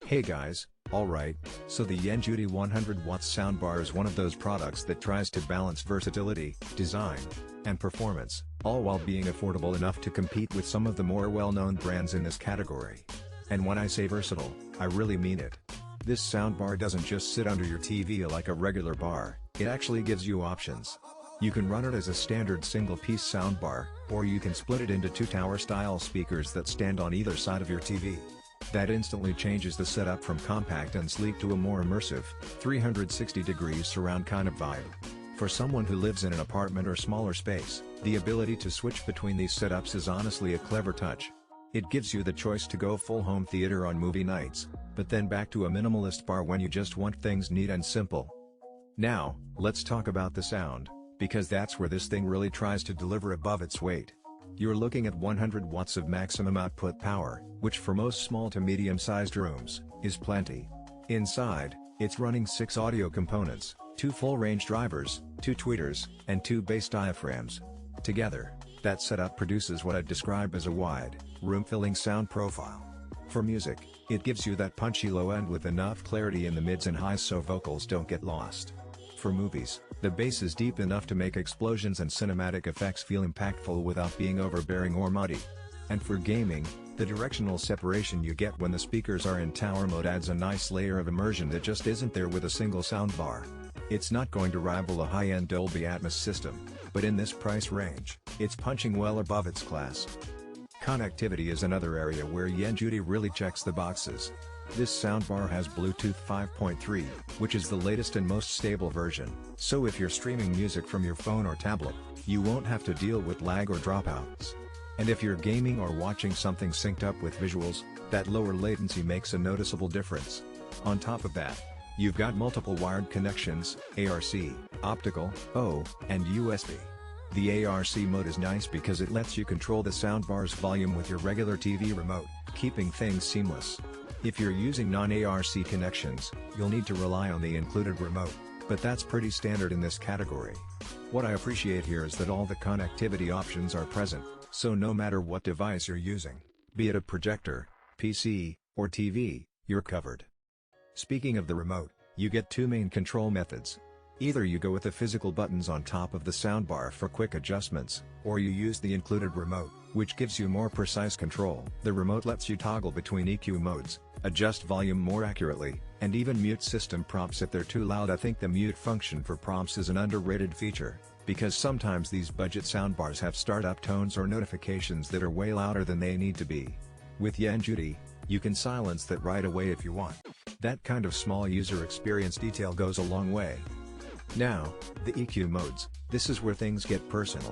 Hey guys, alright, so the Yenjuty 100W soundbar is one of those products that tries to balance versatility, design, and performance, all while being affordable enough to compete with some of the more well-known brands in this category. And when I say versatile, I really mean it. This soundbar doesn't just sit under your TV like a regular bar, it actually gives you options. You can run it as a standard single-piece soundbar, or you can split it into two tower-style speakers that stand on either side of your TV. That instantly changes the setup from compact and sleek to a more immersive, 360-degree surround kind of vibe. For someone who lives in an apartment or smaller space, the ability to switch between these setups is honestly a clever touch. It gives you the choice to go full home theater on movie nights, but then back to a minimalist bar when you just want things neat and simple. Now, let's talk about the sound, because that's where this thing really tries to deliver above its weight. You're looking at 100 watts of maximum output power, which for most small to medium-sized rooms, is plenty. Inside, it's running 6 audio components, 2 full-range drivers, 2 tweeters, and 2 bass diaphragms. Together, that setup produces what I'd describe as a wide, room-filling sound profile. For music, it gives you that punchy low end with enough clarity in the mids and highs so vocals don't get lost. For movies, the bass is deep enough to make explosions and cinematic effects feel impactful without being overbearing or muddy. And for gaming, the directional separation you get when the speakers are in tower mode adds a nice layer of immersion that just isn't there with a single soundbar. It's not going to rival a high-end Dolby Atmos system, but in this price range, it's punching well above its class. Connectivity is another area where Yenjuty really checks the boxes. This soundbar has Bluetooth 5.3, which is the latest and most stable version, so if you're streaming music from your phone or tablet, you won't have to deal with lag or dropouts. And if you're gaming or watching something synced up with visuals, that lower latency makes a noticeable difference. On top of that, you've got multiple wired connections, ARC, optical, O, and USB. The ARC mode is nice because it lets you control the soundbar's volume with your regular TV remote, keeping things seamless. If you're using non-ARC connections, you'll need to rely on the included remote, but that's pretty standard in this category. What I appreciate here is that all the connectivity options are present, so no matter what device you're using, be it a projector, PC, or TV, you're covered. Speaking of the remote, you get 2 main control methods. Either you go with the physical buttons on top of the soundbar for quick adjustments, or you use the included remote, which gives you more precise control. The remote lets you toggle between EQ modes, adjust volume more accurately, and even mute system prompts if they're too loud. I think the mute function for prompts is an underrated feature, because sometimes these budget soundbars have startup tones or notifications that are way louder than they need to be. With Yenjuty, you can silence that right away if you want. That kind of small user experience detail goes a long way. Now, the EQ modes, this is where things get personal.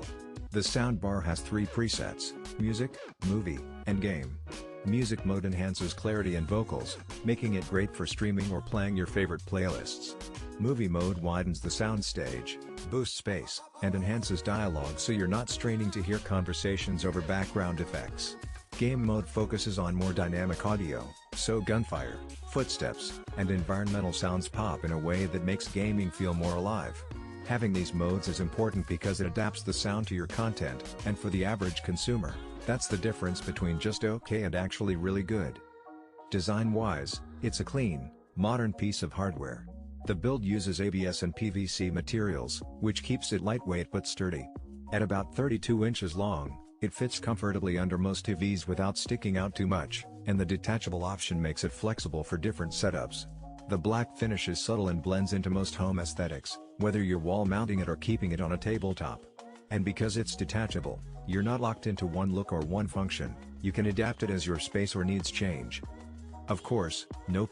The soundbar has 3 presets: music, movie, and game. Music mode enhances clarity and vocals, making it great for streaming or playing your favorite playlists. Movie mode widens the soundstage, boosts bass, and enhances dialogue so you're not straining to hear conversations over background effects. Game mode focuses on more dynamic audio, so gunfire, footsteps, and environmental sounds pop in a way that makes gaming feel more alive. Having these modes is important because it adapts the sound to your content, and for the average consumer, that's the difference between just okay and actually really good. Design-wise, it's a clean, modern piece of hardware. The build uses ABS and PVC materials, which keeps it lightweight but sturdy. At about 32 inches long, it fits comfortably under most TVs without sticking out too much, and the detachable option makes it flexible for different setups. The black finish is subtle and blends into most home aesthetics, whether you're wall mounting it or keeping it on a tabletop. And because it's detachable, you're not locked into one look or one function, you can adapt it as your space or needs change. Of course, no